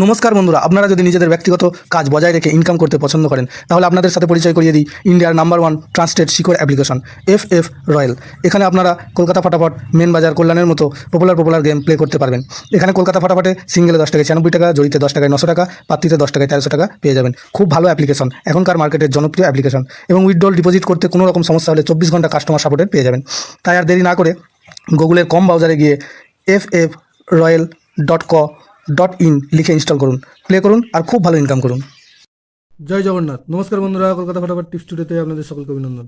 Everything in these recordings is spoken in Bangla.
নমস্কার বন্ধুরা, আপনারা যদি নিজেদের ব্যক্তিগত কাজ বজায় রেখে ইনকাম করতে পছন্দ করেন তাহলে আপনাদের সাথে পরিচয় করিয়ে দিই ইন্ডিয়ার নাম্বার 1 ট্রান্সটেড শিকড় অ্যাপ্লিকেশন FF রয়্যাল। এখানে আপনারা কলকাতা ফাটাফট, মেন বাজার, কল্যাণের মতো পপুলার গেম প্লে করতে পারবেন। এখানে কলকাতা ফাটাফটে সিঙ্গেলে 10 টাকায় 96 টাকা, জড়িতে 10 টাকায় 900 টাকা, পাত্রিতে 10 টাকায় 1300 টাকা পেয়ে যাবেন। খুব ভালো অ্যাপ্লিকেশন, এখনকার মার্কেটের জনপ্রিয় অ্যাপ্লিকেশন এবং উইথড্রল ডিপোজিট করতে কোনো রকম সমস্যা হলে 24 ঘন্টা কাস্টমার সাপোর্টের পেয়ে যাবেন। তাই আর দেরি না করে গুগলের কম ব্রাউজারে গিয়ে ffroyal.co.in লিখে ইনস্টল করুন, প্লে করুন আর খুব ভালো ইনকাম করুন। জয় জগন্নাথ। নমস্কার বন্ধুরা, কলকাতা ফাটাফট টিপস টুডেতে আপনাদের সকলকে অভিনন্দন।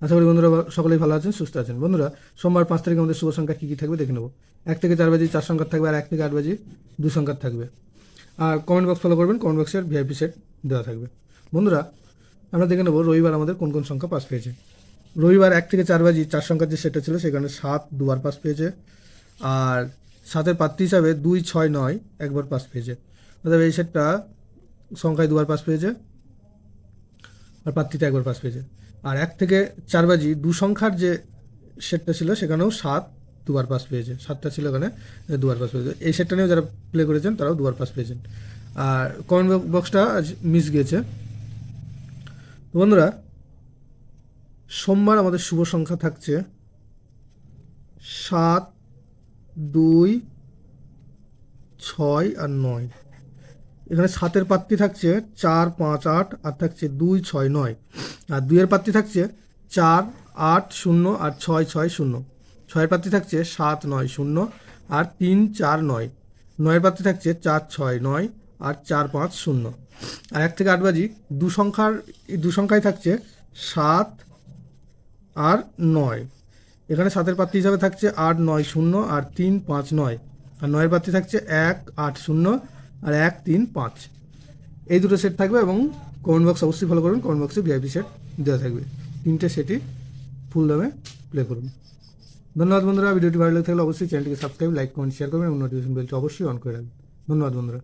আশা করি বন্ধুরা সকলেই ভালো আছেন, সুস্থ আছেন। বন্ধুরা, সোমবার 5 তারিখে আমাদের শুভ সংখ্যা কী কী থাকবে দেখে নেব। 1 থেকে 4 বাজে 4 সংখ্যা থাকবে, আর 1 থেকে 8 বাজে 2 সংখ্যা থাকবে। আর কমেন্ট বক্স ফলো করবেন, কমেন্ট বক্সের VIP সেট দেওয়া থাকবে। বন্ধুরা, আমরা দেখে নেব রবিবার আমাদের কোন কোন সংখ্যা পাস পেয়েছে। রবিবার 1 থেকে 4 বাজে 4 সংখ্যার যে সেটটা ছিল সেখানে 7 দুবার পাস পেয়েছে, আর 7-এর পাত্রী হিসাবে 2, 6, 9 একবার পাস পেয়েছে। অর্থাৎ এই সেটটা সংখ্যায় দুবার পাস পেয়েছে আর পাত্রীতে একবার পাস পেয়েছে। আর 1 থেকে 4 বাজি 2 সংখ্যার যে সেটটা ছিল সেখানেও 7 দুবার পাস পেয়েছে। 7টা ছিল এখানে, দুবার পাস পেয়েছে। এই সেটটা নিয়েও যারা প্লে করেছেন তারাও দুবার পাস পেয়েছেন। আর কমেন্ট বক্সটা মিস গিয়েছে। বন্ধুরা, সোমবার আমাদের শুভ সংখ্যা থাকছে 7, 2, 6 আর 9। এখানে 7-এর পাত্রী থাকছে 4, 5, 8 আর থাকছে 2, 6, 9। আর 2-এর পাত্রী থাকছে 4, 8, 0 আর 6, 6, 0। 6-এর পাত্রী থাকছে 7, 9, 0 আর 3, 4, 9। 9-এর পাত্রী থাকছে 4, 6, 9 আর 4, 5, 0। আর 1 থেকে 8 বাজি দু সংখ্যায় থাকছে 7 আর 9। এখানে 7-এর পাত্রী হিসাবে থাকছে 8, 9, 0 আর 3, 5, 9। আর 9-এর পাত্রী থাকছে 1, 8, 0 আর 1, 3, 5। এই দুটো সেট থাকবে এবং কমেন্ট বক্স অবশ্যই ফলো করুন, কমেন্ট বক্সে VIP সেট দেওয়া থাকবে। 3টে সেটই ফুল দামে প্লে করুন। ধন্যবাদ বন্ধুরা। ভিডিওটি ভালো লাগে থাকলে অবশ্যই চ্যানেলটিকে সাবস্ক্রাইব, লাইক, কমেন্ট, শেয়ার করবেন এবং নোটিফিকেশন বেলটি অবশ্যই অন করে রাখবেন। ধন্যবাদ বন্ধুরা।